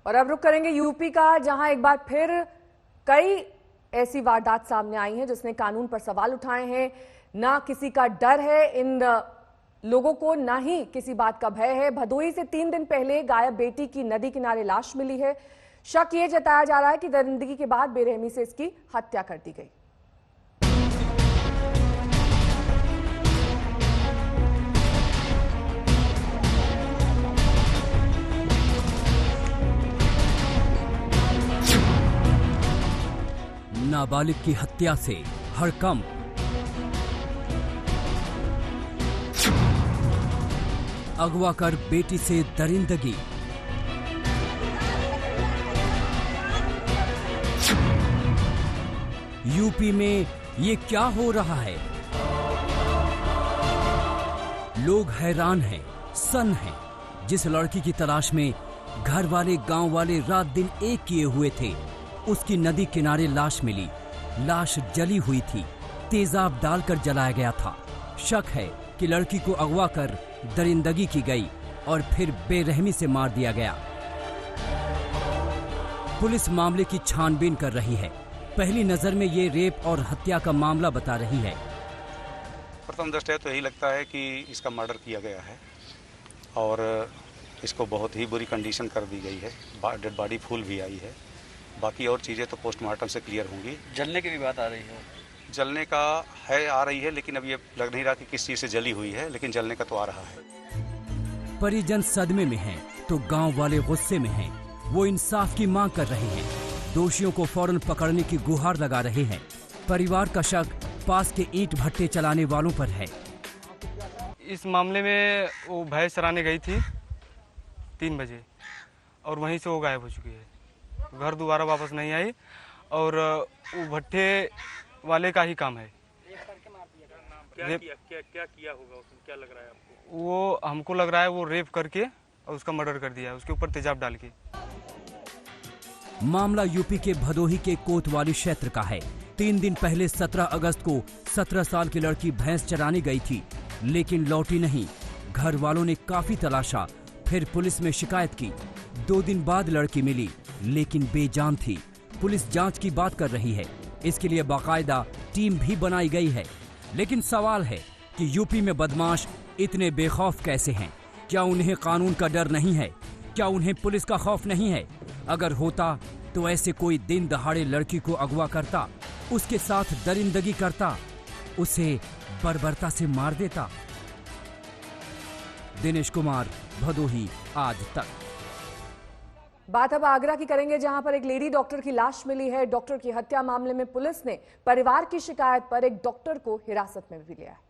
और अब रुक करेंगे यूपी का, जहां एक बार फिर कई ऐसी वारदात सामने आई हैं जिसने कानून पर सवाल उठाए हैं। ना किसी का डर है इन लोगों को, ना ही किसी बात का भय है। भदोही से 3 दिन पहले गायब बेटी की नदी किनारे लाश मिली है। शक ये जताया जा रहा है कि दरिंदगी के बाद बेरहमी से इसकी हत्या कर दी गई। नाबालिग की हत्या से हड़कंप, अगवा कर बेटी से दरिंदगी, यूपी में ये क्या हो रहा है? लोग हैरान हैं, सन्न हैं। जिस लड़की की तलाश में घर वाले गांव वाले रात दिन एक किए हुए थे, उसकी नदी किनारे लाश मिली। लाश जली हुई थी, तेजाब डालकर जलाया गया था। शक है कि लड़की को अगवा कर दरिंदगी की गई और फिर बेरहमी से मार दिया गया। पुलिस मामले की छानबीन कर रही है। पहली नजर में ये रेप और हत्या का मामला बता रही है। प्रथम दृष्टया तो यही लगता है कि इसका मर्डर किया गया है और इसको बहुत ही बुरी कंडीशन कर दी गई है। डेड बॉडी फुल भी आई है। बाकी और चीज़ें तो पोस्टमार्टम से क्लियर होंगी। जलने की भी बात आ रही है। जलने का आ रही है, लेकिन अब ये लग नहीं रहा कि किस चीज़ से जली हुई है, लेकिन जलने का तो आ रहा है। परिजन सदमे में हैं, तो गांव वाले गुस्से में हैं। वो इंसाफ की मांग कर रहे हैं। दोषियों को फौरन पकड़ने की गुहार लगा रहे हैं। परिवार का शक पास के ईंट भट्टे चलाने वालों पर है। इस मामले में वो भैंस चराने गई थी 3 बजे और वहीं से वो गायब हो चुकी है। घर दोबारा वापस नहीं आई और वो भट्टे वाले का ही काम है। क्या किया होगा उसने? क्या लग रहा है आपको? वो हमको लग रहा है वो रेप करके और उसका मर्डर कर दिया है, उसके ऊपर तेजाब डाल के। मामला यूपी के भदोही के कोतवाली क्षेत्र का है। 3 दिन पहले 17 अगस्त को 17 साल की लड़की भैंस चराने गई थी, लेकिन लौटी नहीं। घर वालों ने काफी तलाशा, फिर पुलिस में शिकायत की। 2 दिन बाद लड़की मिली, लेकिन बेजान थी। पुलिस जांच की बात कर रही है। इसके लिए बाकायदा टीम भी बनाई गई है। लेकिन सवाल है कि यूपी में बदमाश इतने बेखौफ कैसे हैं? क्या उन्हें कानून का डर नहीं है? क्या उन्हें पुलिस का खौफ नहीं है? अगर होता तो ऐसे कोई दिन दहाड़े लड़की को अगवा करता, उसके साथ दरिंदगी करता, उसे बर्बरता से मार देता। दिनेश कुमार, भदोही, आज तक। बात अब आगरा की करेंगे, जहां पर एक लेडी डॉक्टर की लाश मिली है। डॉक्टर की हत्या मामले में पुलिस ने परिवार की शिकायत पर एक डॉक्टर को हिरासत में भी लिया है।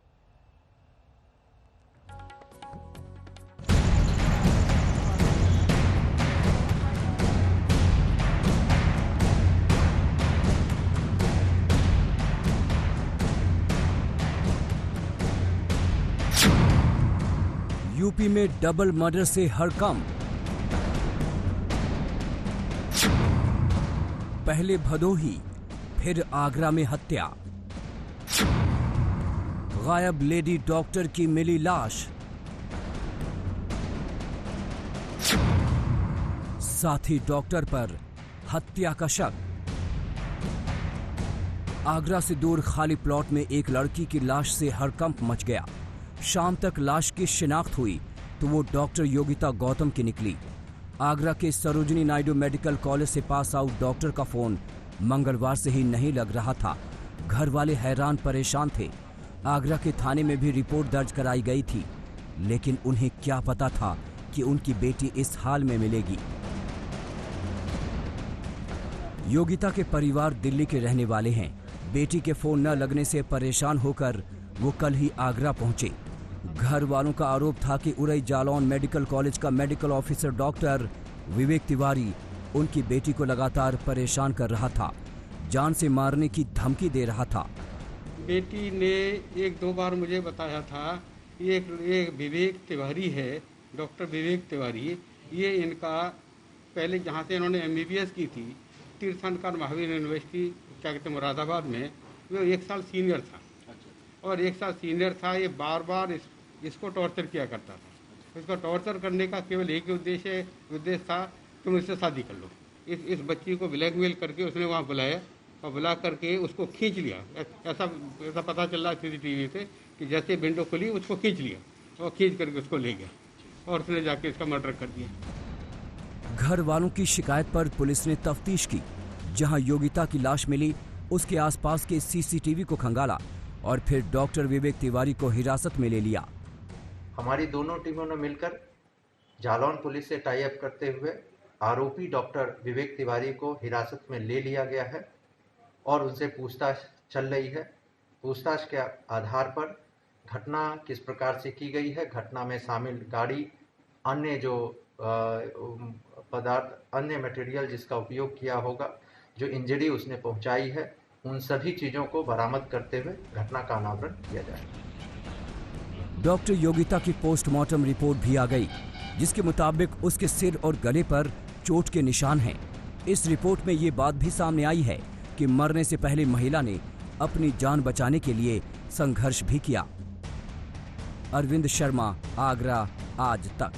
यूपी में डबल मर्डर से हड़कंप। पहले भदोही, फिर आगरा में हत्या। गायब लेडी डॉक्टर की मिली लाश। साथी डॉक्टर पर हत्या का शक। आगरा से दूर खाली प्लॉट में एक लड़की की लाश से हड़कंप मच गया। शाम तक लाश की शिनाख्त हुई तो वो डॉक्टर योगिता गौतम की निकली। आगरा के सरोजिनी नायडू मेडिकल कॉलेज से पास आउट डॉक्टर का फोन मंगलवार से ही नहीं लग रहा था। घर वाले हैरान परेशान थे। आगरा के थाने में भी रिपोर्ट दर्ज कराई गई थी, लेकिन उन्हें क्या पता था कि उनकी बेटी इस हाल में मिलेगी। योगिता के परिवार दिल्ली के रहने वाले हैं। बेटी के फोन न लगने से परेशान होकर वो कल ही आगरा पहुंचे। घर वालों का आरोप था कि उरई जालौन मेडिकल कॉलेज का medical officer doctor Vivek Tiwari उनकी बेटी को लगातार परेशान कर रहा था, जान से मारने की धमकी दे रहा था। बेटी ने 1-2 बार मुझे बताया था, ये विवेक तिवारी है, डॉक्टर विवेक तिवारी, ये इनका पहले जहाँ से इन्होंने MBBS की थी, तीर्थंकर महावीर यूनिवर्सिटी क्या कहते मुरादाबाद में, वो 1 साल सीनियर था। और 1 साल सीनियर था। ये बार बार इसको टॉर्चर किया करता था। इसको टॉर्चर करने का केवल एक उद्देश्य था तुम इससे शादी कर लो। इस बच्ची को ब्लैकमेल करके उसने वहाँ बुलाया और बुला करके उसको खींच लिया। ऐसा पता चल रहा है CCTV से कि जैसे विंडो खुली उसको खींच लिया और खींच करके उसको ले गया और उसने जाके इसका मर्डर कर दिया। घर वालों की शिकायत पर पुलिस ने तफ्तीश की। जहां योगिता की लाश मिली उसके आसपास के CCTV को खंगाला और फिर डॉक्टर विवेक तिवारी को हिरासत में ले लिया। हमारी दोनों टीमों ने मिलकर जालौन पुलिस से टाई अप करते हुए आरोपी डॉक्टर विवेक तिवारी को हिरासत में ले लिया गया है और उनसे पूछताछ चल रही है। पूछताछ के आधार पर घटना किस प्रकार से की गई है, घटना में शामिल गाड़ी, अन्य जो पदार्थ, अन्य मटेरियल जिसका उपयोग किया होगा, जो इंजरी उसने पहुंचाई है, उन सभी चीज़ों को बरामद करते हुए घटना का अनावरण किया जाएगा। डॉक्टर योगिता की पोस्टमार्टम रिपोर्ट भी आ गई, जिसके मुताबिक उसके सिर और गले पर चोट के निशान हैं। इस रिपोर्ट में ये बात भी सामने आई है कि मरने से पहले महिला ने अपनी जान बचाने के लिए संघर्ष भी किया। अरविंद शर्मा, आगरा, आज तक।